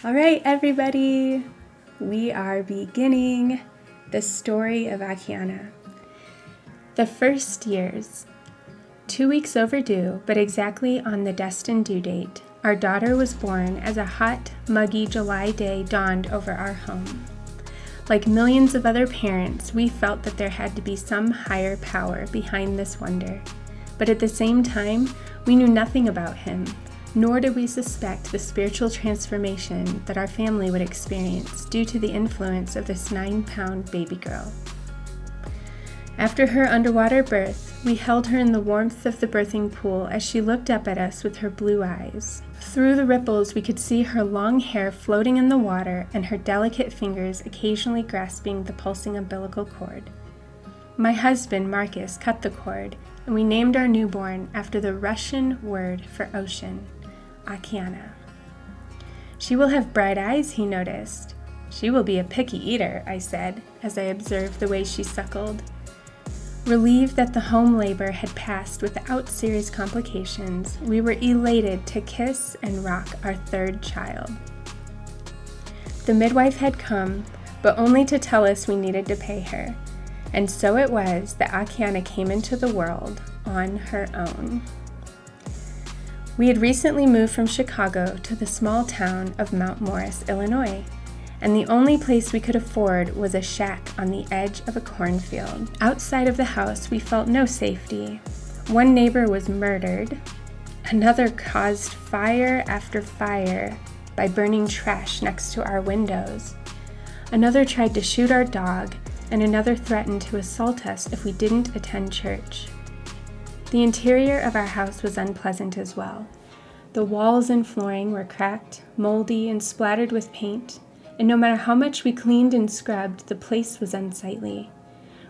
All right, everybody, we are beginning the story of Akiana. The first years. 2 weeks overdue, but exactly on the destined due date, our daughter was born as a hot, muggy July day dawned over our home. Like millions of other parents, we felt that there had to be some higher power behind this wonder. But at the same time, we knew nothing about him, nor did we suspect the spiritual transformation that our family would experience due to the influence of this 9-pound baby girl. After her underwater birth, we held her in the warmth of the birthing pool as she looked up at us with her blue eyes. Through the ripples, we could see her long hair floating in the water and her delicate fingers occasionally grasping the pulsing umbilical cord. My husband, Marcus, cut the cord, and we named our newborn after the Russian word for ocean, Akiana. She will have bright eyes, he noticed. She will be a picky eater, I said, as I observed the way she suckled. Relieved that the home labor had passed without serious complications, we were elated to kiss and rock our third child. The midwife had come, but only to tell us we needed to pay her, and so it was that Akiana came into the world on her own. We had recently moved from Chicago to the small town of Mount Morris, Illinois, and the only place we could afford was a shack on the edge of a cornfield. Outside of the house, we felt no safety. One neighbor was murdered. Another caused fire after fire by burning trash next to our windows. Another tried to shoot our dog, and another threatened to assault us if we didn't attend church. The interior of our house was unpleasant as well. The walls and flooring were cracked, moldy, and splattered with paint, and no matter how much we cleaned and scrubbed, the place was unsightly.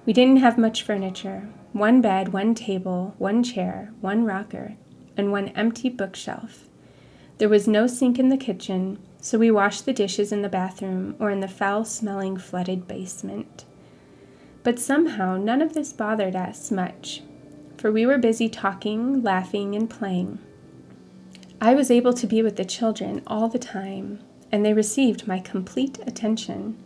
We didn't have much furniture: one bed, one table, one chair, one rocker, and one empty bookshelf. There was no sink in the kitchen, so we washed the dishes in the bathroom or in the foul-smelling flooded basement. But somehow none of this bothered us much, for we were busy talking, laughing, and playing. I was able to be with the children all the time, and they received my complete attention.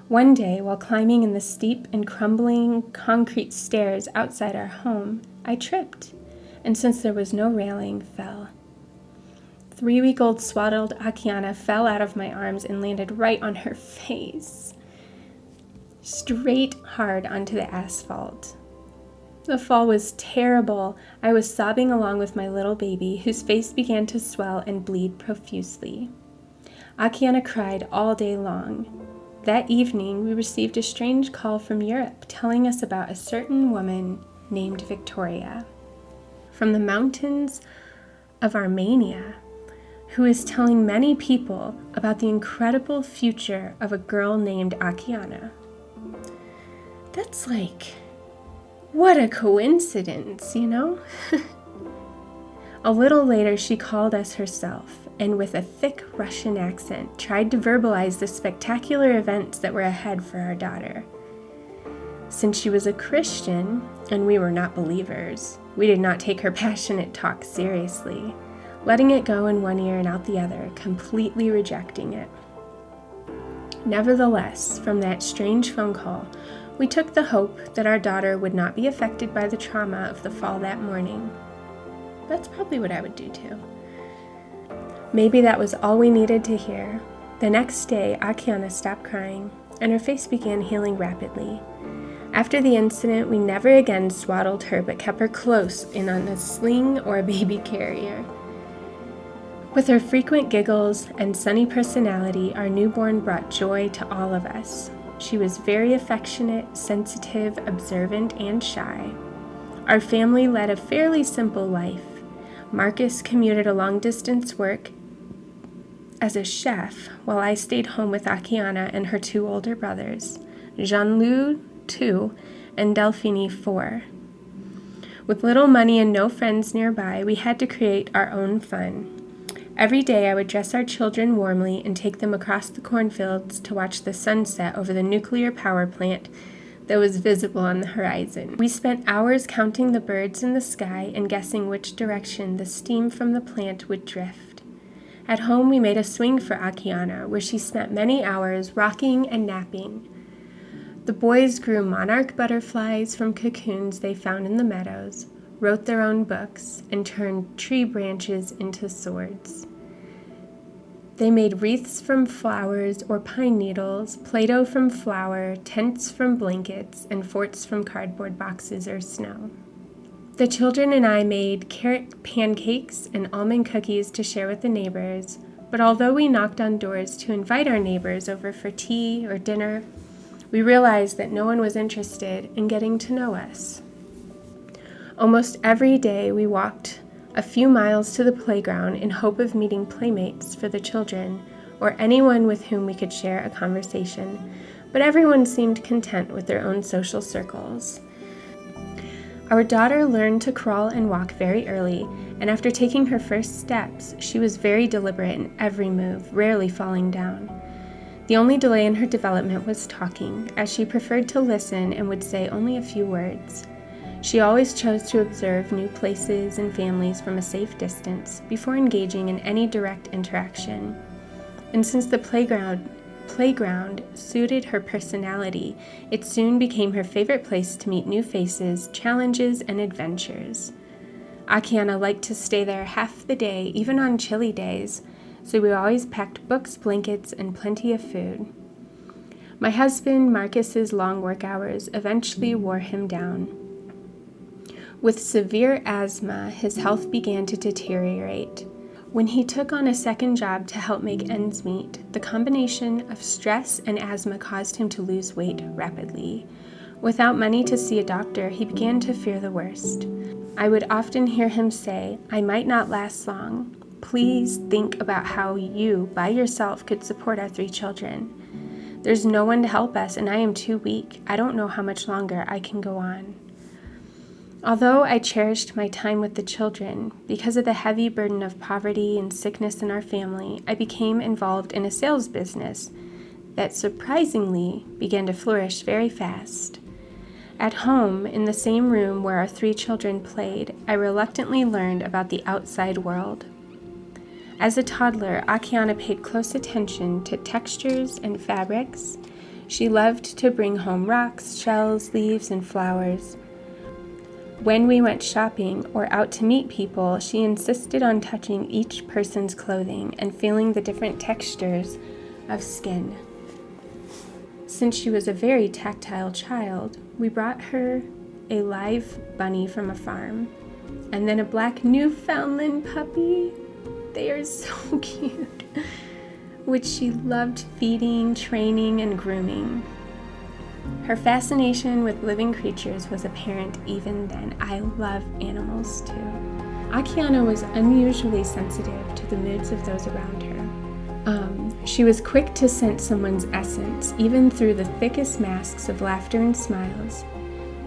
One day, while climbing in the steep and crumbling concrete stairs outside our home, I tripped, and since there was no railing, fell. 3-week-old swaddled Akiana fell out of my arms and landed right on her face, straight hard onto the asphalt. The fall was terrible. I was sobbing along with my little baby, whose face began to swell and bleed profusely. Akiana cried all day long. That evening, we received a strange call from Europe telling us about a certain woman named Victoria from the mountains of Armenia, who is telling many people about the incredible future of a girl named Akiana. That's what a coincidence, you know? A little later, she called us herself, and with a thick Russian accent, tried to verbalize the spectacular events that were ahead for our daughter. Since she was a Christian, and we were not believers, we did not take her passionate talk seriously, letting it go in one ear and out the other, completely rejecting it. Nevertheless, from that strange phone call, we took the hope that our daughter would not be affected by the trauma of the fall that morning. That's probably what I would do too. Maybe that was all we needed to hear. The next day, Akiana stopped crying, and her face began healing rapidly. After the incident, we never again swaddled her, but kept her close in on a sling or a baby carrier. With her frequent giggles and sunny personality, our newborn brought joy to all of us. She was very affectionate, sensitive, observant, and shy. Our family led a fairly simple life. Marcus commuted a long-distance work as a chef, while I stayed home with Akiana and her 2 older brothers, Jean-Loup, 2, and Delphine, 4. With little money and no friends nearby, we had to create our own fun. Every day I would dress our children warmly and take them across the cornfields to watch the sunset over the nuclear power plant that was visible on the horizon. We spent hours counting the birds in the sky and guessing which direction the steam from the plant would drift. At home, we made a swing for Akiana, where she spent many hours rocking and napping. The boys grew monarch butterflies from cocoons they found in the meadows, wrote their own books, and turned tree branches into swords. They made wreaths from flowers or pine needles, Play-Doh from flour, tents from blankets, and forts from cardboard boxes or snow. The children and I made carrot pancakes and almond cookies to share with the neighbors, but although we knocked on doors to invite our neighbors over for tea or dinner, we realized that no one was interested in getting to know us. Almost every day we walked a few miles to the playground in hope of meeting playmates for the children or anyone with whom we could share a conversation, but everyone seemed content with their own social circles. Our daughter learned to crawl and walk very early, and after taking her first steps, she was very deliberate in every move, rarely falling down. The only delay in her development was talking, as she preferred to listen and would say only a few words. She always chose to observe new places and families from a safe distance before engaging in any direct interaction. And since the playground suited her personality, it soon became her favorite place to meet new faces, challenges, and adventures. Akiana liked to stay there half the day, even on chilly days, so we always packed books, blankets, and plenty of food. My husband, Marcus's long work hours eventually wore him down. With severe asthma, his health began to deteriorate. When he took on a second job to help make ends meet, the combination of stress and asthma caused him to lose weight rapidly. Without money to see a doctor, he began to fear the worst. I would often hear him say, "I might not last long. Please think about how you, by yourself, could support our 3 children. There's no one to help us, and I am too weak. I don't know how much longer I can go on." Although I cherished my time with the children, because of the heavy burden of poverty and sickness in our family, I became involved in a sales business that surprisingly began to flourish very fast. At home, in the same room where our 3 children played, I reluctantly learned about the outside world. As a toddler, Akiana paid close attention to textures and fabrics. She loved to bring home rocks, shells, leaves, and flowers. When we went shopping or out to meet people, she insisted on touching each person's clothing and feeling the different textures of skin. Since she was a very tactile child, we brought her a live bunny from a farm, and then a black Newfoundland puppy. They are so cute, which she loved feeding, training, and grooming. Her fascination with living creatures was apparent even then. I love animals too. Akiana was unusually sensitive to the moods of those around her. She was quick to sense someone's essence, even through the thickest masks of laughter and smiles.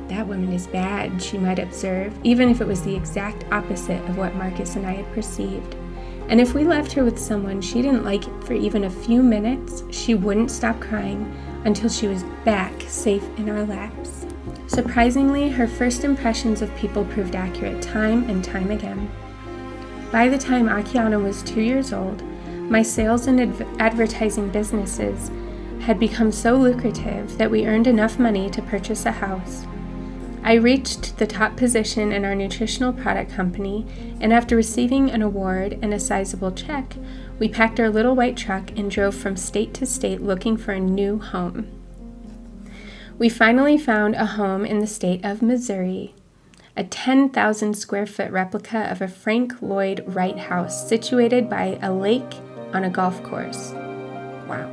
"That woman is bad," she might observe, even if it was the exact opposite of what Marcus and I had perceived. And if we left her with someone she didn't like for even a few minutes, she wouldn't stop crying until she was back safe in our laps. Surprisingly, her first impressions of people proved accurate time and time again. By the time Akiana was 2 years old, my sales and advertising businesses had become so lucrative that we earned enough money to purchase a house. I reached the top position in our nutritional product company, and after receiving an award and a sizable check, we packed our little white truck and drove from state to state looking for a new home. We finally found a home in the state of Missouri, a 10,000 square foot replica of a Frank Lloyd Wright house situated by a lake on a golf course. Wow.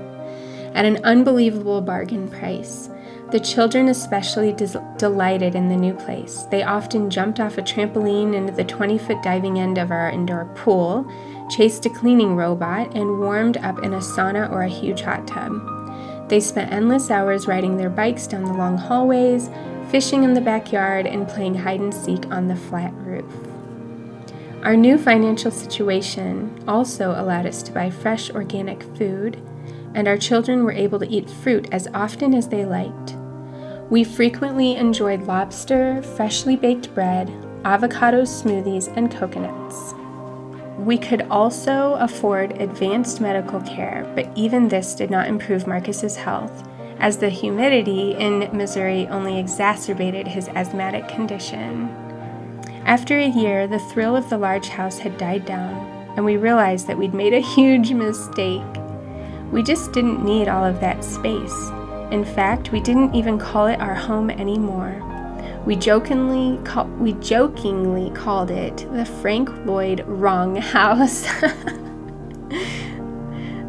At an unbelievable bargain price. The children especially delighted in the new place. They often jumped off a trampoline into the 20-foot diving end of our indoor pool, chased a cleaning robot, and warmed up in a sauna or a huge hot tub. They spent endless hours riding their bikes down the long hallways, fishing in the backyard, and playing hide and seek on the flat roof. Our new financial situation also allowed us to buy fresh organic food, and our children were able to eat fruit as often as they liked. We frequently enjoyed lobster, freshly baked bread, avocado smoothies, and coconuts. We could also afford advanced medical care, but even this did not improve Marcus's health, as the humidity in Missouri only exacerbated his asthmatic condition. After a year, the thrill of the large house had died down, and we realized that we'd made a huge mistake. We just didn't need all of that space. In fact, we didn't even call it our home anymore. We jokingly called it the Frank Lloyd Wrong House.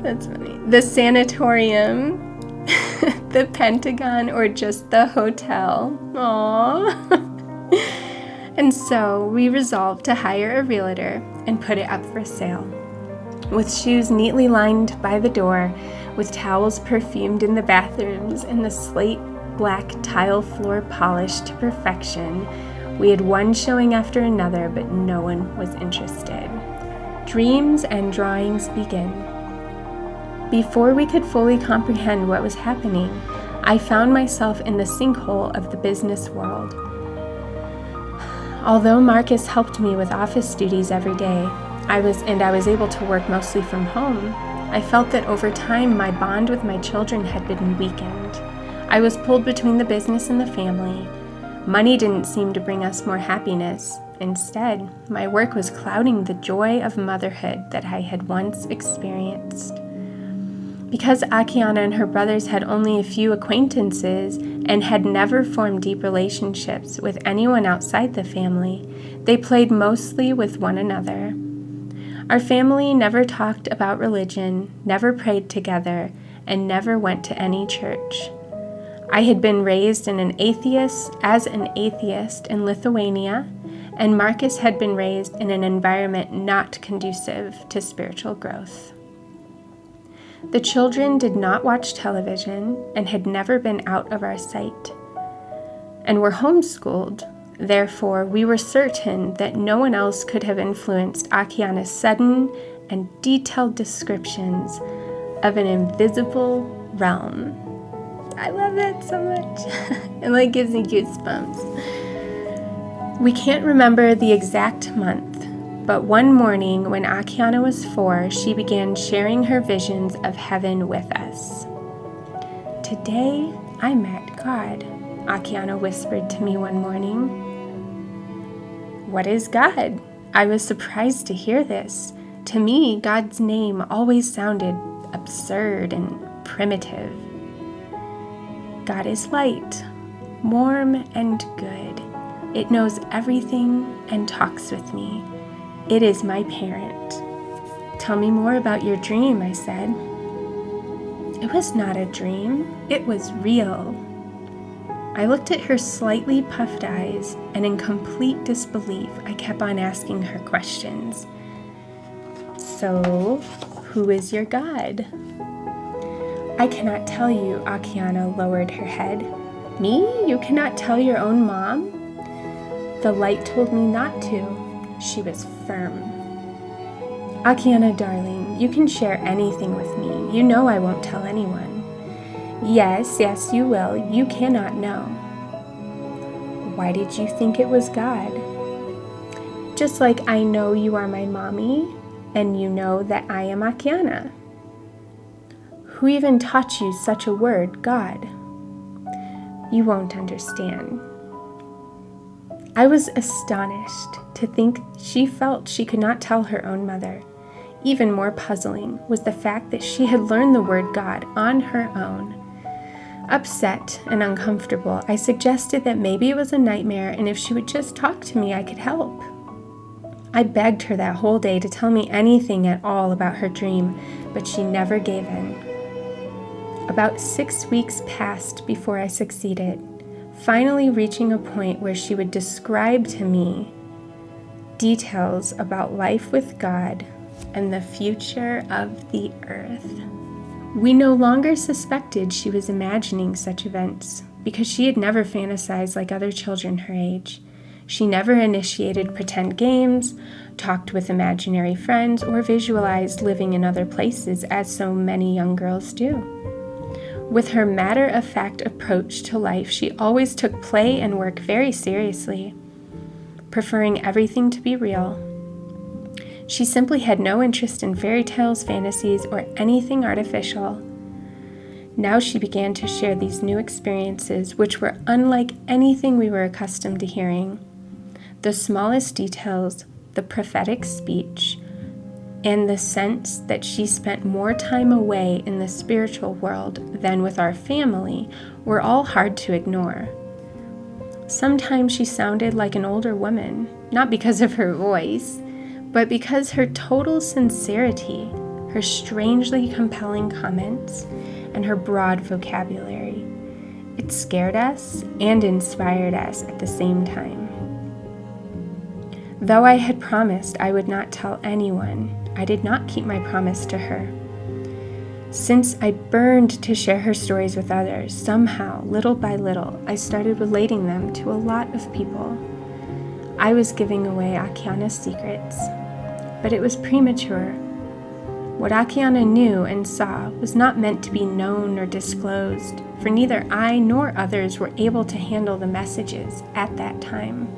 That's funny. The sanatorium, the Pentagon, or just the hotel. Aww. And so we resolved to hire a realtor and put it up for sale. With shoes neatly lined by the door, with towels perfumed in the bathrooms, and the slate black tile floor polished to perfection, we had one showing after another, but no one was interested. Dreams and drawings begin. Before we could fully comprehend what was happening, I found myself in the sinkhole of the business world. Although Marcus helped me with office duties every day, I was able to work mostly from home, I felt that over time my bond with my children had been weakened. I was pulled between the business and the family. Money didn't seem to bring us more happiness. Instead, my work was clouding the joy of motherhood that I had once experienced. Because Akiana and her brothers had only a few acquaintances and had never formed deep relationships with anyone outside the family, they played mostly with one another. Our family never talked about religion, never prayed together, and never went to any church. I had been raised as an atheist in Lithuania, and Marcus had been raised in an environment not conducive to spiritual growth. The children did not watch television and had never been out of our sight, and were homeschooled. Therefore, we were certain that no one else could have influenced Akiana's sudden and detailed descriptions of an invisible realm. I love that so much. It gives me goosebumps. We can't remember the exact month, but one morning when Akiana was 4, she began sharing her visions of heaven with us. "Today, I met God," Akiana whispered to me one morning. "What is God?" I was surprised to hear this. To me, God's name always sounded absurd and primitive. "God is light, warm and good. It knows everything and talks with me. It is my parent." "Tell me more about your dream," I said. "It was not a dream. It was real." I looked at her slightly puffed eyes, and in complete disbelief, I kept on asking her questions. "So, who is your God?" "I cannot tell you," Akiana lowered her head. "Me? You cannot tell your own mom?" The light told me not to. She was firm. "Akiana, darling, you can share anything with me. You know I won't tell anyone." Yes, you will. You cannot know." "Why did you think it was God?" "Just like I know you are my mommy, and you know that I am Akiana." "Who even taught you such a word, God?" "You won't understand." I was astonished to think she felt she could not tell her own mother. Even more puzzling was the fact that she had learned the word God on her own. Upset and uncomfortable, I suggested that maybe it was a nightmare, and if she would just talk to me, I could help. I begged her that whole day to tell me anything at all about her dream, but she never gave in. About 6 weeks passed before I succeeded, finally reaching a point where she would describe to me details about life with God and the future of the earth. We no longer suspected she was imagining such events because she had never fantasized like other children her age. She never initiated pretend games, talked with imaginary friends, or visualized living in other places as so many young girls do. With her matter-of-fact approach to life, she always took play and work very seriously, preferring everything to be real. She simply had no interest in fairy tales, fantasies, or anything artificial. Now she began to share these new experiences, which were unlike anything we were accustomed to hearing. The smallest details, the prophetic speech, and the sense that she spent more time away in the spiritual world than with our family were all hard to ignore. Sometimes she sounded like an older woman, not because of her voice, but because her total sincerity, her strangely compelling comments, and her broad vocabulary. It scared us and inspired us at the same time. Though I had promised I would not tell anyone, I did not keep my promise to her. Since I burned to share her stories with others, somehow, little by little, I started relating them to a lot of people. I was giving away Akiana's secrets, but it was premature. What Akiana knew and saw was not meant to be known or disclosed, for neither I nor others were able to handle the messages at that time.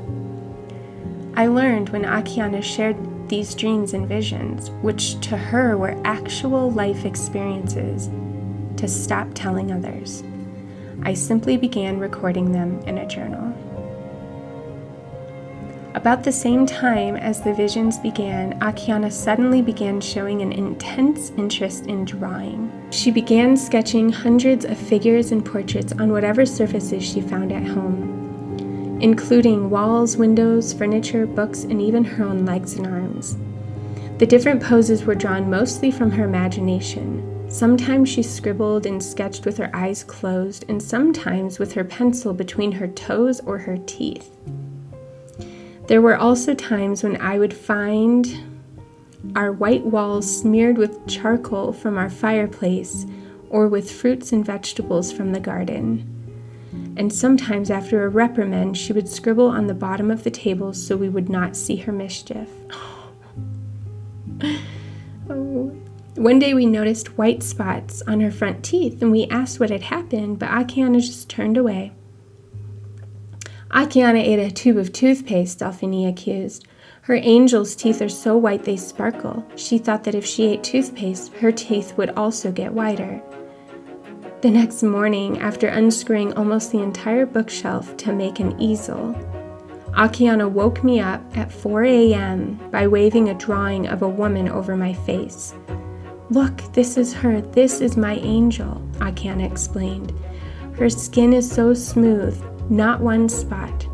I learned when Akiana shared these dreams and visions, which to her were actual life experiences, to stop telling others. I simply began recording them in a journal. About the same time as the visions began, Akiana suddenly began showing an intense interest in drawing. She began sketching hundreds of figures and portraits on whatever surfaces she found at home, including walls, windows, furniture, books, and even her own legs and arms. The different poses were drawn mostly from her imagination. Sometimes she scribbled and sketched with her eyes closed, and sometimes with her pencil between her toes or her teeth. There were also times when I would find our white walls smeared with charcoal from our fireplace or with fruits and vegetables from the garden. And sometimes after a reprimand, she would scribble on the bottom of the table so we would not see her mischief. One day we noticed white spots on her front teeth and we asked what had happened, but Akiana just turned away. Akiana ate a tube of toothpaste, Delphine accused. Her angel's teeth are so white they sparkle. She thought that if she ate toothpaste, her teeth would also get whiter. The next morning, after unscrewing almost the entire bookshelf to make an easel, Akiana woke me up at 4 a.m. by waving a drawing of a woman over my face. "Look, this is her. This is my angel," Akiana explained. "Her skin is so smooth. Not one spot.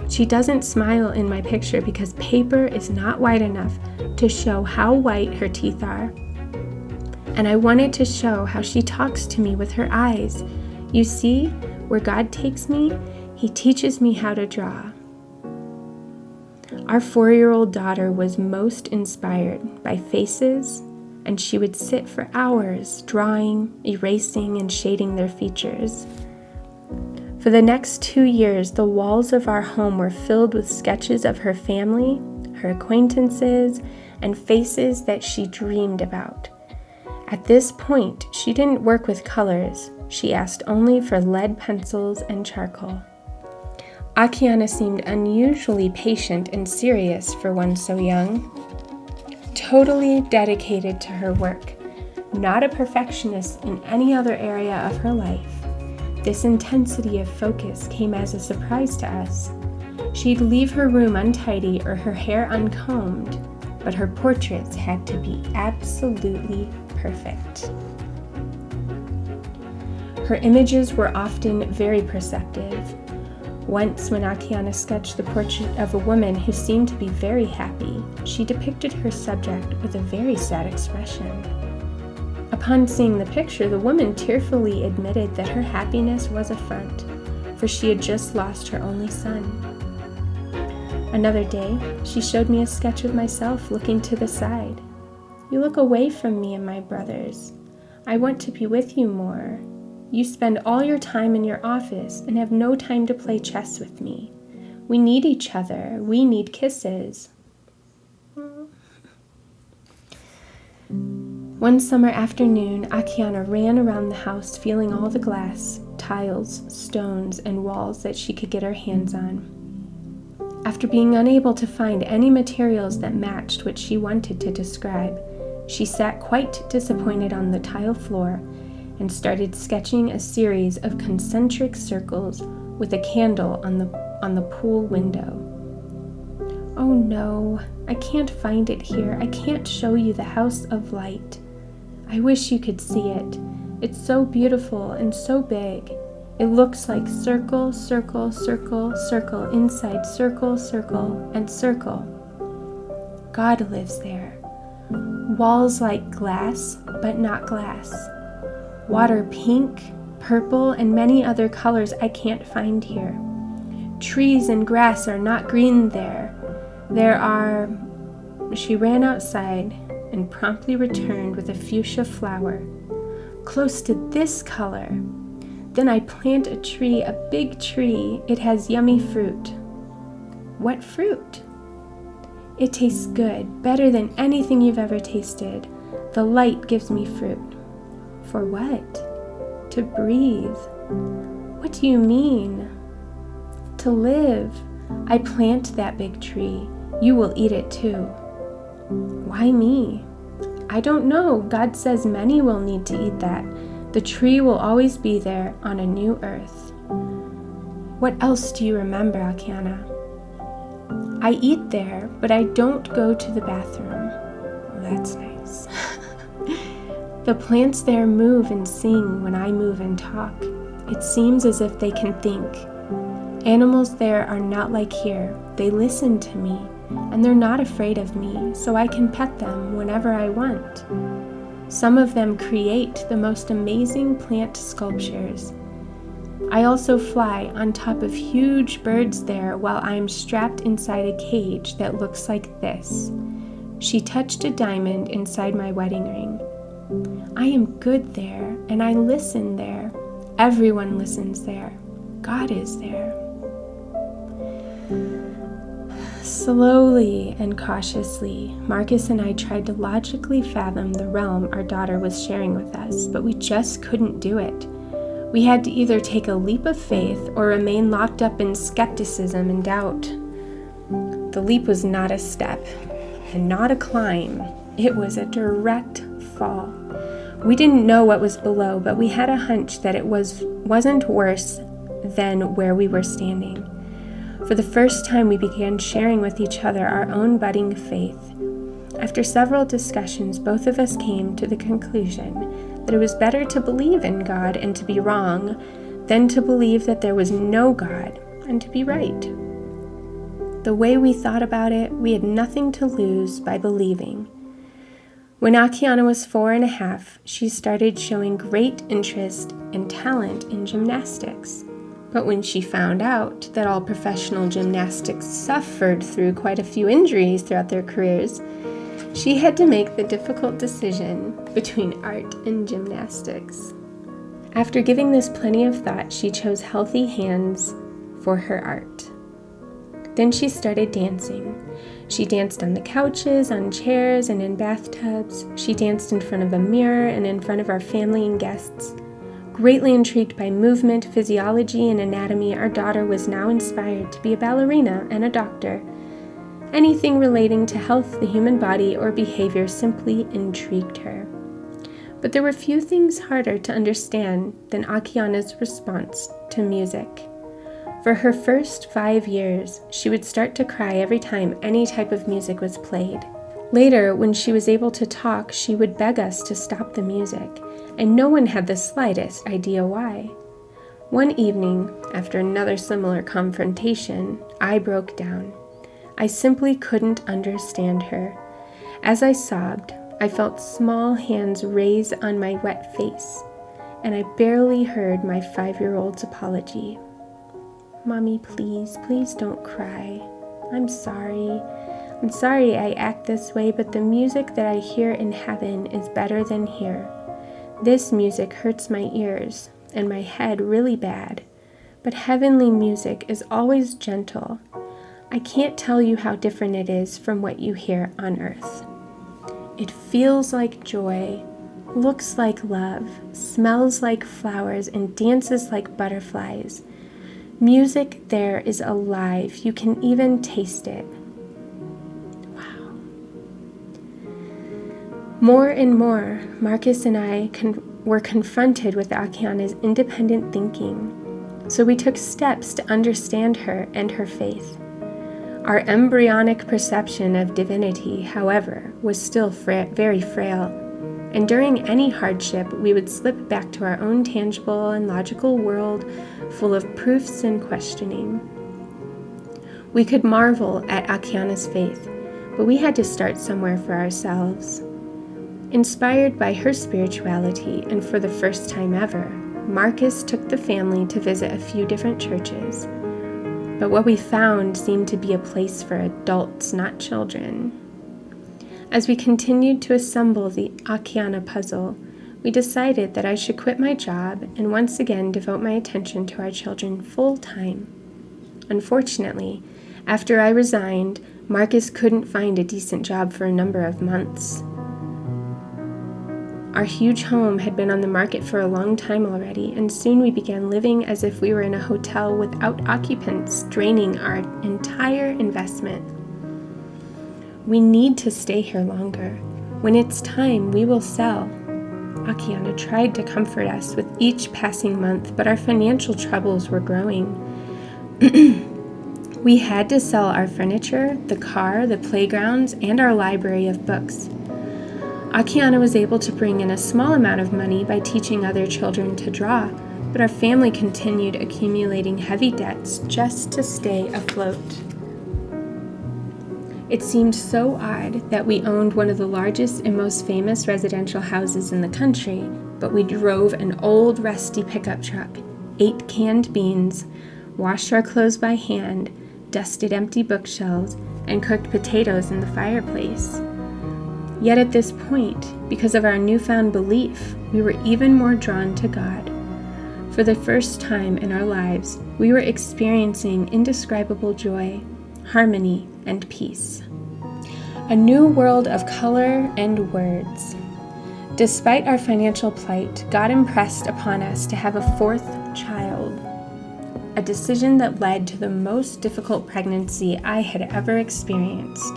She doesn't smile in my picture because paper is not white enough to show how white her teeth are. And I wanted to show how she talks to me with her eyes. You see, where God takes me, He teaches me how to draw." Our 4-year-old daughter was most inspired by faces, and she would sit for hours drawing, erasing, and shading their features. For the next 2 years, the walls of our home were filled with sketches of her family, her acquaintances, and faces that she dreamed about. At this point, she didn't work with colors. She asked only for lead pencils and charcoal. Akiana seemed unusually patient and serious for one so young, totally dedicated to her work, not a perfectionist in any other area of her life. This intensity of focus came as a surprise to us. She'd leave her room untidy or her hair uncombed, but her portraits had to be absolutely perfect. Her images were often very perceptive. Once, when Akiana sketched the portrait of a woman who seemed to be very happy, she depicted her subject with a very sad expression. Upon seeing the picture, the woman tearfully admitted that her happiness was a front, for she had just lost her only son. Another day, she showed me a sketch of myself looking to the side. "You look away from me and my brothers. I want to be with you more. You spend all your time in your office and have no time to play chess with me. We need each other. We need kisses." One summer afternoon, Akiana ran around the house feeling all the glass, tiles, stones, and walls that she could get her hands on. After being unable to find any materials that matched what she wanted to describe, she sat quite disappointed on the tile floor and started sketching a series of concentric circles with a candle on the pool window. "Oh no, I can't find it here. I can't show you the house of light. I wish you could see it. It's so beautiful and so big. It looks like circle, circle, circle, circle, inside circle, circle, and circle. God lives there. Walls like glass, but not glass. Water pink, purple, and many other colors I can't find here. Trees and grass are not green there. There are..." She ran outside and promptly returned with a fuchsia flower. "Close to this color. Then I plant a tree, a big tree. It has yummy fruit." "What fruit?" "It tastes good, better than anything you've ever tasted. The light gives me fruit." "For what?" "To breathe." "What do you mean?" "To live. I plant that big tree. You will eat it too." "Why me?" "I don't know. God says many will need to eat that. The tree will always be there on a new earth." "What else do you remember, Akiana?" "I eat there, but I don't go to the bathroom." "That's nice." "The plants there move and sing when I move and talk. It seems as if they can think. Animals there are not like here. They listen to me, and they're not afraid of me, so I can pet them whenever I want. Some of them create the most amazing plant sculptures. I also fly on top of huge birds there while I'm strapped inside a cage that looks like this." She touched a diamond inside my wedding ring. "I am good there, and I listen there. Everyone listens there. God is there." Slowly and cautiously, Marcus and I tried to logically fathom the realm our daughter was sharing with us, but we just couldn't do it. We had to either take a leap of faith or remain locked up in skepticism and doubt. The leap was not a step and not a climb. It was a direct fall. We didn't know what was below, but we had a hunch that it wasn't worse than where we were standing. For the first time, we began sharing with each other our own budding faith. After several discussions, both of us came to the conclusion that it was better to believe in God and to be wrong than to believe that there was no God and to be right. The way we thought about it, we had nothing to lose by believing. When Akiana was 4.5, she started showing great interest and talent in gymnastics. But when she found out that all professional gymnastics suffered through quite a few injuries throughout their careers, she had to make the difficult decision between art and gymnastics. After giving this plenty of thought, she chose healthy hands for her art. Then she started dancing. She danced on the couches, on chairs, and in bathtubs. She danced in front of a mirror and in front of our family and guests. Greatly intrigued by movement, physiology, and anatomy, our daughter was now inspired to be a ballerina and a doctor. Anything relating to health, the human body, or behavior simply intrigued her. But there were few things harder to understand than Akiana's response to music. For her first 5 years, she would start to cry every time any type of music was played. Later, when she was able to talk, she would beg us to stop the music, and no one had the slightest idea why. One evening, after another similar confrontation, I broke down. I simply couldn't understand her. As I sobbed, I felt small hands raise on my wet face, and I barely heard my 5-year-old's apology. "Mommy, please don't cry. I'm sorry. I'm sorry I act this way, but the music that I hear in heaven is better than here. This music hurts my ears and my head really bad, but heavenly music is always gentle. I can't tell you how different it is from what you hear on earth. It feels like joy, looks like love, smells like flowers, and dances like butterflies. Music there is alive. You can even taste it. Wow. More and more, Marcus and I were confronted with Akiana's independent thinking, so we took steps to understand her and her faith. Our embryonic perception of divinity, however, was still very frail, and during any hardship, we would slip back to our own tangible and logical world full of proofs and questioning. We could marvel at Akiana's faith, but we had to start somewhere for ourselves. Inspired by her spirituality, and for the first time ever, Marcus took the family to visit a few different churches. But what we found seemed to be a place for adults, not children. As we continued to assemble the Akiana puzzle, we decided that I should quit my job and once again devote my attention to our children full time. Unfortunately, after I resigned, Marcus couldn't find a decent job for a number of months. Our huge home had been on the market for a long time already, and soon we began living as if we were in a hotel without occupants, draining our entire investment. We need to stay here longer. When it's time, we will sell. Akiana tried to comfort us with each passing month, but our financial troubles were growing. We had to sell our furniture, the car, the playgrounds, and our library of books. Akiana was able to bring in a small amount of money by teaching other children to draw, but our family continued accumulating heavy debts just to stay afloat. It seemed so odd that we owned one of the largest and most famous residential houses in the country, but we drove an old rusty pickup truck, ate canned beans, washed our clothes by hand, dusted empty bookshelves, and cooked potatoes in the fireplace. Yet at this point, because of our newfound belief, we were even more drawn to God. For the first time in our lives, we were experiencing indescribable joy, harmony, and peace. A new world of color and words. Despite our financial plight, God impressed upon us to have a fourth child, a decision that led to the most difficult pregnancy I had ever experienced.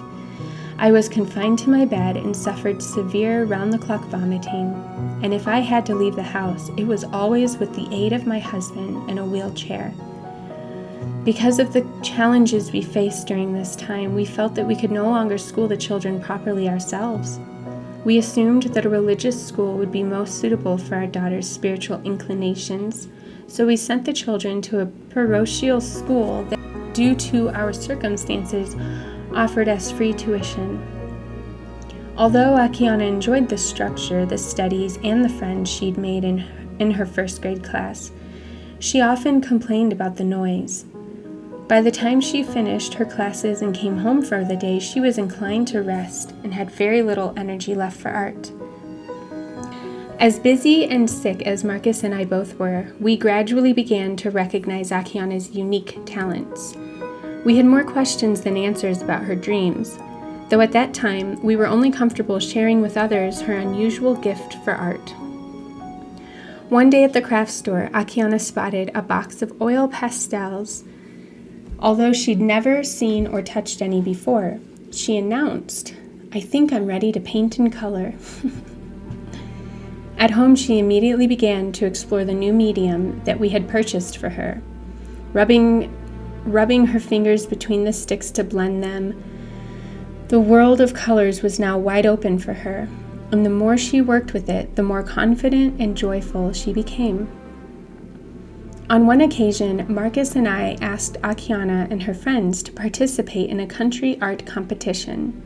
I was confined to my bed and suffered severe round-the-clock vomiting, and if I had to leave the house, it was always with the aid of my husband in a wheelchair. Because of the challenges we faced during this time, we felt that we could no longer school the children properly ourselves. We assumed that a religious school would be most suitable for our daughter's spiritual inclinations, so we sent the children to a parochial school that, due to our circumstances, offered us free tuition. Although Akiana enjoyed the structure, the studies, and the friends she'd made in her first grade class, she often complained about the noise. By the time she finished her classes and came home for the day, she was inclined to rest and had very little energy left for art. As busy and sick as Marcus and I both were, we gradually began to recognize Akiana's unique talents. We had more questions than answers about her dreams, though at that time we were only comfortable sharing with others her unusual gift for art. One day at the craft store, Akiana spotted a box of oil pastels. Although she'd never seen or touched any before, she announced, "I think I'm ready to paint in color." At home, she immediately began to explore the new medium that we had purchased for her, rubbing her fingers between the sticks to blend them. The world of colors was now wide open for her, and the more she worked with it, the more confident and joyful she became. On one occasion, Marcus and I asked Akiana and her friends to participate in a country art competition.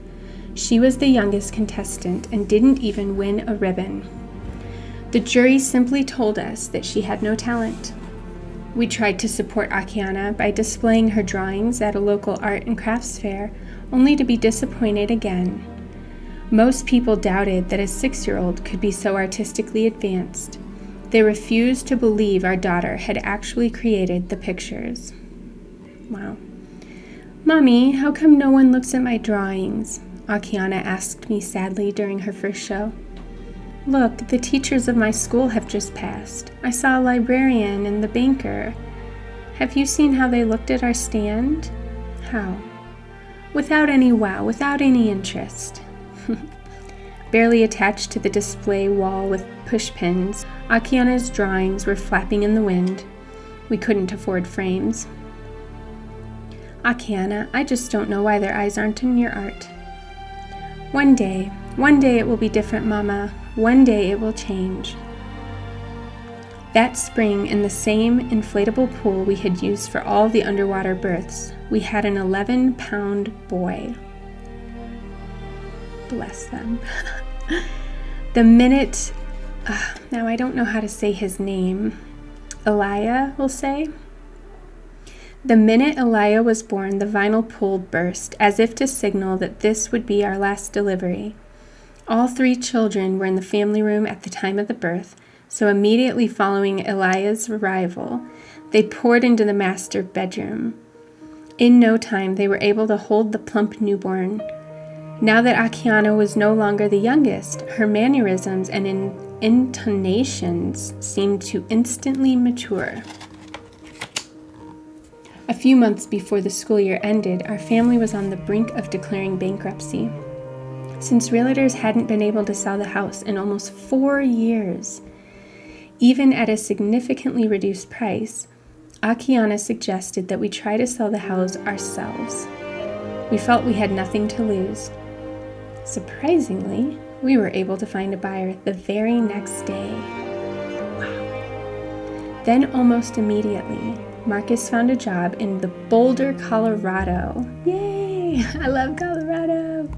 She was the youngest contestant and didn't even win a ribbon. The jury simply told us that she had no talent. We tried to support Akiana by displaying her drawings at a local art and crafts fair, only to be disappointed again. Most people doubted that a 6-year-old could be so artistically advanced. They refused to believe our daughter had actually created the pictures. Wow. "Mommy, how come no one looks at my drawings?" Akiana asked me sadly during her first show. "Look, the teachers of my school have just passed. I saw a librarian and the banker. Have you seen how they looked at our stand? How? Without any wow, without any interest. Barely attached to the display wall with pushpins, Akiana's drawings were flapping in the wind. We couldn't afford frames. Akiana, I just don't know why their eyes aren't in your art. One day it will be different, Mama. One day it will change. That spring, in the same inflatable pool we had used for all the underwater births, we had an 11-pound boy. Bless them. The minute, now I don't know how to say his name, Elia, we'll say. The minute Elia was born, the vinyl pool burst, as if to signal that this would be our last delivery. All 3 children were in the family room at the time of the birth, so immediately following Elia's arrival, they poured into the master bedroom. In no time, they were able to hold the plump newborn. Now that Akiana was no longer the youngest, her mannerisms and intonations seemed to instantly mature. A few months before the school year ended, our family was on the brink of declaring bankruptcy. Since realtors hadn't been able to sell the house in almost 4 years, even at a significantly reduced price, Akiana suggested that we try to sell the house ourselves. We felt we had nothing to lose. Surprisingly, we were able to find a buyer the very next day. Wow. Then almost immediately, Marcus found a job in the Boulder, Colorado. Yay! I love Colorado!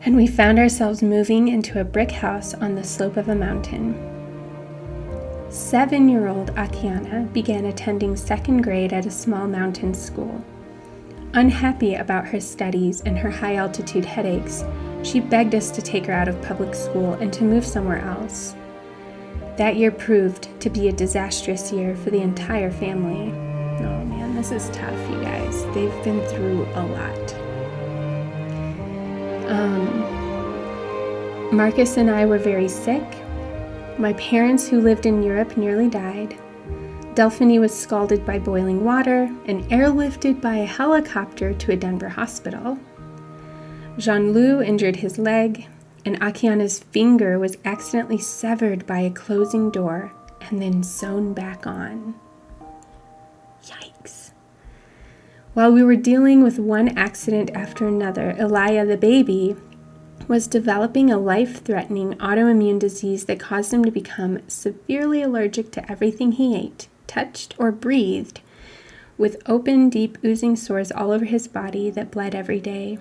And we found ourselves moving into a brick house on the slope of a mountain. 7-year-old Akiana began attending 2nd grade at a small mountain school. Unhappy about her studies and her high-altitude headaches, she begged us to take her out of public school and to move somewhere else. That year proved to be a disastrous year for the entire family. Oh man, this is tough, you guys. They've been through a lot. Marcus and I were very sick. My parents, who lived in Europe, nearly died. Delphine was scalded by boiling water and airlifted by a helicopter to a Denver hospital. Jean-Loup injured his leg, and Akiana's finger was accidentally severed by a closing door and then sewn back on. Yikes. While we were dealing with one accident after another, Elia, the baby, was developing a life-threatening autoimmune disease that caused him to become severely allergic to everything he ate, touched, or breathed, with open, deep, oozing sores all over his body that bled every day.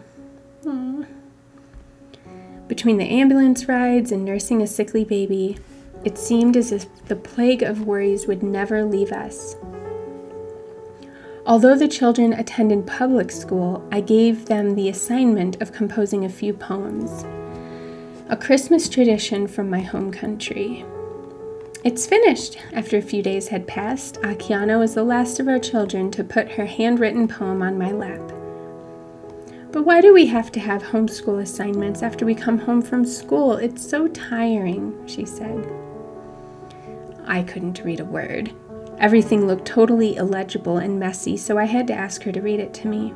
Aww. Between the ambulance rides and nursing a sickly baby, it seemed as if the plague of worries would never leave us. Although the children attended public school, I gave them the assignment of composing a few poems, a Christmas tradition from my home country. It's finished. After a few days had passed, Akiana was the last of our children to put her handwritten poem on my lap. But why do we have to have homeschool assignments after we come home from school? It's so tiring, she said. I couldn't read a word. Everything looked totally illegible and messy, so I had to ask her to read it to me.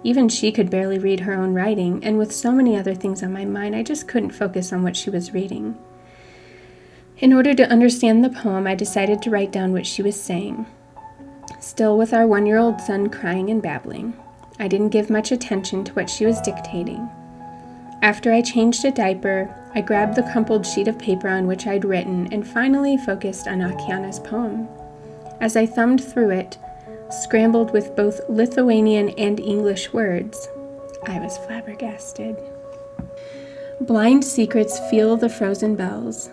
Even she could barely read her own writing, and with so many other things on my mind, I just couldn't focus on what she was reading. In order to understand the poem, I decided to write down what she was saying. Still with our 1-year-old son crying and babbling, I didn't give much attention to what she was dictating. After I changed a diaper, I grabbed the crumpled sheet of paper on which I'd written and finally focused on Akiana's poem. As I thumbed through it, scrambled with both Lithuanian and English words, I was flabbergasted. Blind secrets feel the frozen bells,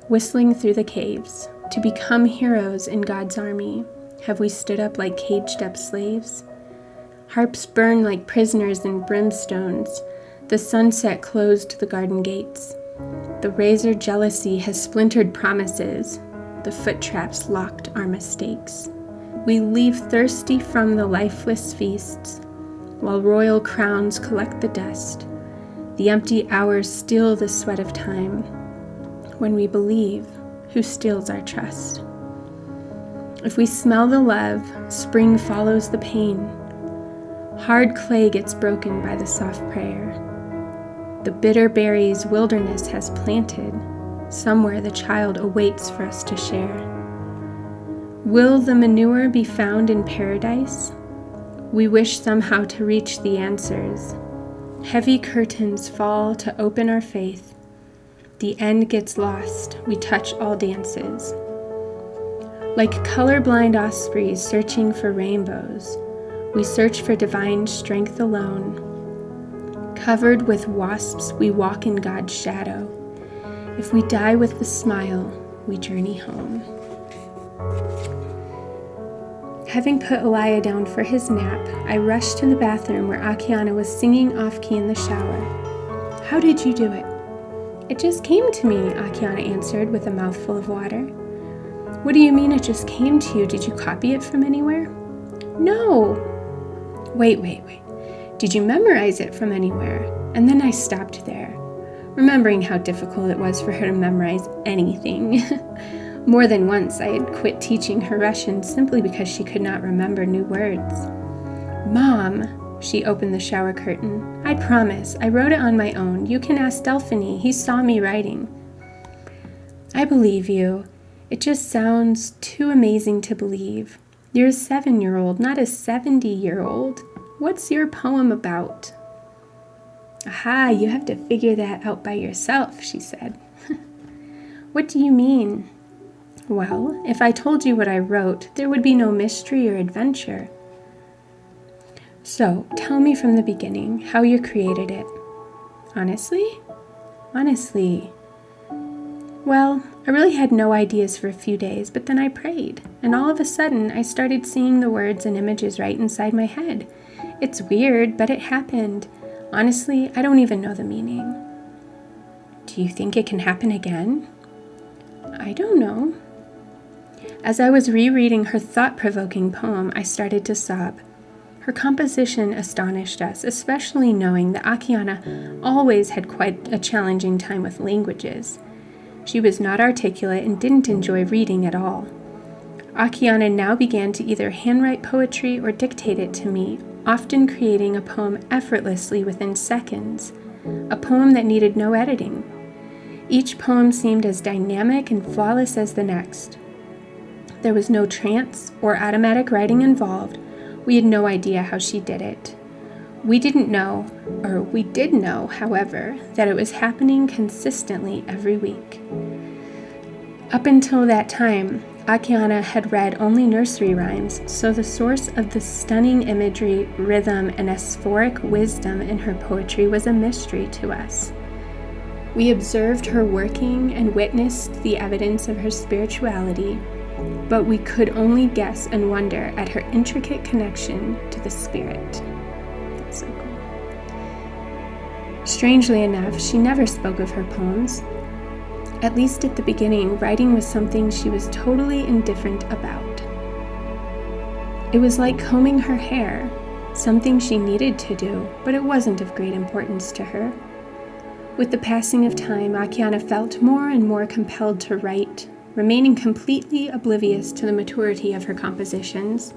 whistling through the caves. To become heroes in God's army, have we stood up like caged-up slaves? Harps burn like prisoners in brimstones. The sunset closed the garden gates. The razor jealousy has splintered promises. The foot traps locked our mistakes. We leave thirsty from the lifeless feasts, while royal crowns collect the dust. The empty hours steal the sweat of time. When we believe, who steals our trust? If we smell the love, spring follows the pain. Hard clay gets broken by the soft prayer. The bitter berries wilderness has planted. Somewhere the child awaits for us to share. Will the manure be found in paradise? We wish somehow to reach the answers. Heavy curtains fall to open our faith. The end gets lost, we touch all dances. Like colorblind ospreys searching for rainbows, we search for divine strength alone. Covered with wasps, we walk in God's shadow. If we die with the smile, we journey home. Having put Elia down for his nap, I rushed to the bathroom where Akiana was singing off-key in the shower. How did you do it? It just came to me, Akiana answered with a mouthful of water. What do you mean it just came to you? Did you copy it from anywhere? No. Wait. Did you memorize it from anywhere? And then I stopped there, remembering how difficult it was for her to memorize anything. More than once, I had quit teaching her Russian simply because she could not remember new words. Mom, she opened the shower curtain. I promise, I wrote it on my own. You can ask Delphine. He saw me writing. I believe you. It just sounds too amazing to believe. You're a 7-year-old, not a 70-year-old. What's your poem about? Aha, you have to figure that out by yourself, she said. What do you mean? Well, if I told you what I wrote, there would be no mystery or adventure. So, tell me from the beginning how you created it. Honestly? Well, I really had no ideas for a few days, but then I prayed, and all of a sudden I started seeing the words and images right inside my head. It's weird, but it happened. Honestly, I don't even know the meaning. Do you think it can happen again? I don't know. As I was rereading her thought-provoking poem, I started to sob. Her composition astonished us, especially knowing that Akiana always had quite a challenging time with languages. She was not articulate and didn't enjoy reading at all. Akiana now began to either handwrite poetry or dictate it to me, often creating a poem effortlessly within seconds, a poem that needed no editing. Each poem seemed as dynamic and flawless as the next. There was no trance or automatic writing involved. We had no idea how she did it. We did know, however, that it was happening consistently every week. Up until that time, Akiana had read only nursery rhymes, so the source of the stunning imagery, rhythm, and asphoric wisdom in her poetry was a mystery to us. We observed her working and witnessed the evidence of her spirituality, but we could only guess and wonder at her intricate connection to the spirit. That's so cool. Strangely enough, she never spoke of her poems. At least at the beginning, writing was something she was totally indifferent about. It was like combing her hair, something she needed to do, but it wasn't of great importance to her. With the passing of time, Akiana felt more and more compelled to write, remaining completely oblivious to the maturity of her compositions.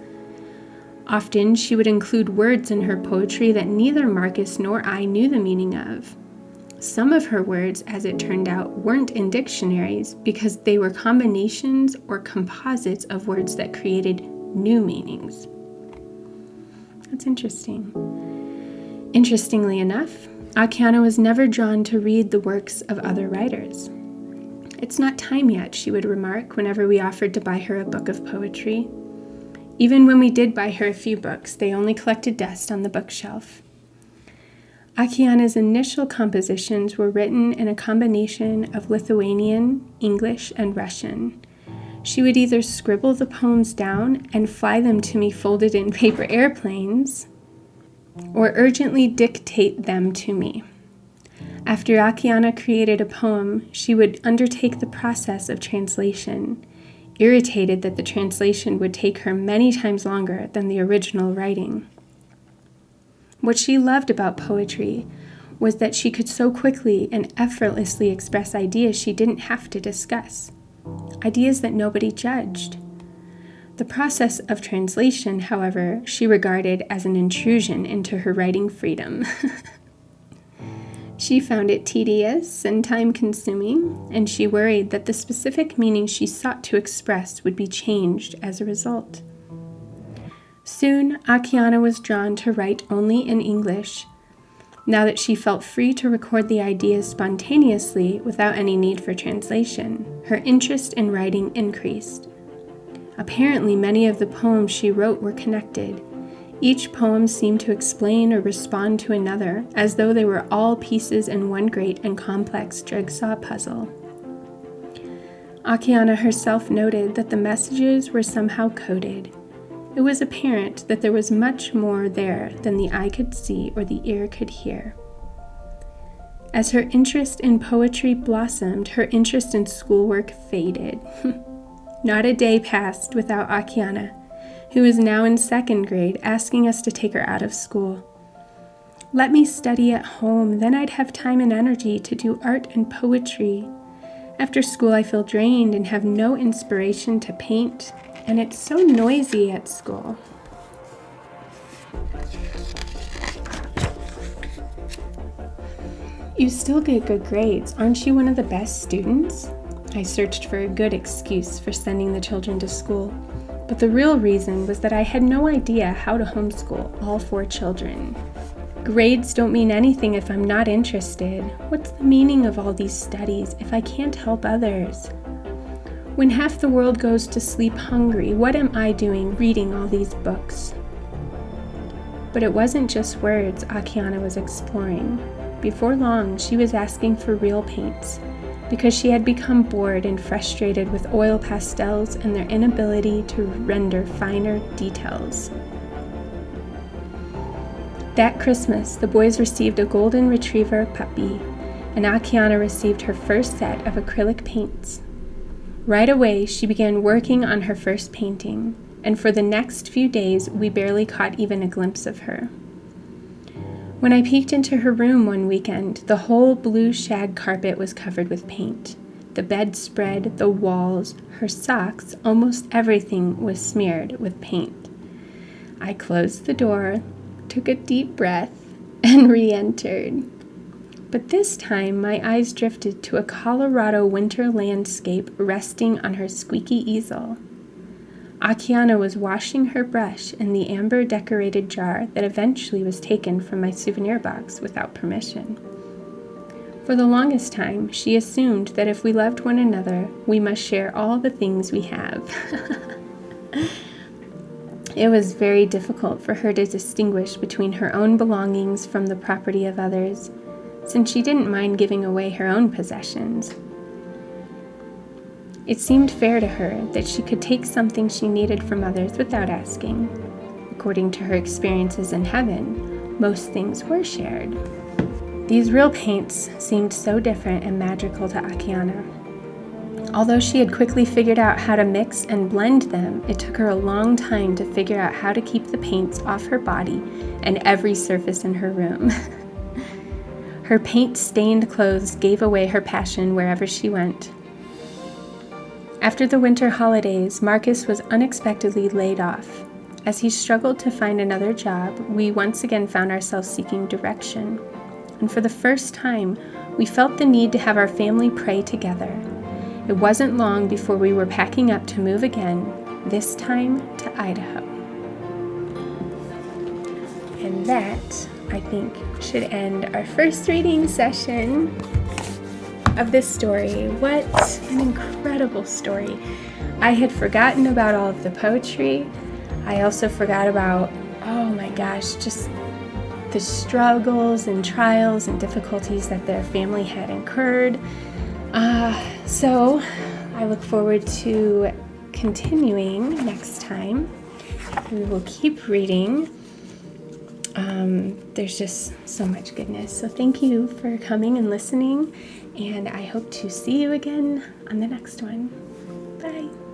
Often, she would include words in her poetry that neither Marcus nor I knew the meaning of. Some of her words, as it turned out, weren't in dictionaries because they were combinations or composites of words that created new meanings. That's interesting. Interestingly enough, Akiana was never drawn to read the works of other writers. It's not time yet, she would remark whenever we offered to buy her a book of poetry. Even when we did buy her a few books, they only collected dust on the bookshelf. Akiana's initial compositions were written in a combination of Lithuanian, English, and Russian. She would either scribble the poems down and fly them to me folded in paper airplanes, or urgently dictate them to me. After Akiana created a poem, she would undertake the process of translation, irritated that the translation would take her many times longer than the original writing. What she loved about poetry was that she could so quickly and effortlessly express ideas she didn't have to discuss, ideas that nobody judged. The process of translation, however, she regarded as an intrusion into her writing freedom. She found it tedious and time-consuming, and she worried that the specific meaning she sought to express would be changed as a result. Soon, Akiana was drawn to write only in English. Now that she felt free to record the ideas spontaneously without any need for translation, her interest in writing increased. Apparently, many of the poems she wrote were connected. Each poem seemed to explain or respond to another, as though they were all pieces in one great and complex jigsaw puzzle. Akiana herself noted that the messages were somehow coded. It was apparent that there was much more there than the eye could see or the ear could hear. As her interest in poetry blossomed, her interest in schoolwork faded. Not a day passed without Akiana, who is now in 2nd grade, asking us to take her out of school. Let me study at home, then I'd have time and energy to do art and poetry. After school, I feel drained and have no inspiration to paint, and it's so noisy at school. You still get good grades. Aren't you one of the best students? I searched for a good excuse for sending the children to school, but the real reason was that I had no idea how to homeschool all 4 children. Grades don't mean anything if I'm not interested. What's the meaning of all these studies if I can't help others? When half the world goes to sleep hungry, what am I doing reading all these books? But it wasn't just words Akiana was exploring. Before long, she was asking for real paints, because she had become bored and frustrated with oil pastels and their inability to render finer details. That Christmas, the boys received a golden retriever puppy, and Akiana received her first set of acrylic paints. Right away, she began working on her first painting, and for the next few days, we barely caught even a glimpse of her. When I peeked into her room one weekend, the whole blue shag carpet was covered with paint. The bedspread, the walls, her socks, almost everything was smeared with paint. I closed the door, took a deep breath, and re-entered. But this time, my eyes drifted to a Colorado winter landscape resting on her squeaky easel. Akiana was washing her brush in the amber-decorated jar that eventually was taken from my souvenir box without permission. For the longest time, she assumed that if we loved one another, we must share all the things we have. It was very difficult for her to distinguish between her own belongings from the property of others, since she didn't mind giving away her own possessions. It seemed fair to her that she could take something she needed from others without asking. According to her experiences in heaven, most things were shared. These real paints seemed so different and magical to Akiana. Although she had quickly figured out how to mix and blend them, it took her a long time to figure out how to keep the paints off her body and every surface in her room. Her paint-stained clothes gave away her passion wherever she went. After the winter holidays, Marcus was unexpectedly laid off. As he struggled to find another job, we once again found ourselves seeking direction. And for the first time, we felt the need to have our family pray together. It wasn't long before we were packing up to move again, this time to Idaho. And that, I think, should end our first reading session of this story. What an incredible story. I had forgotten about all of the poetry. I also forgot about, oh my gosh, just the struggles and trials and difficulties that their family had incurred. So I look forward to continuing next time. We will keep reading. There's just so much goodness. So thank you for coming and listening, and I hope to see you again on the next one. Bye.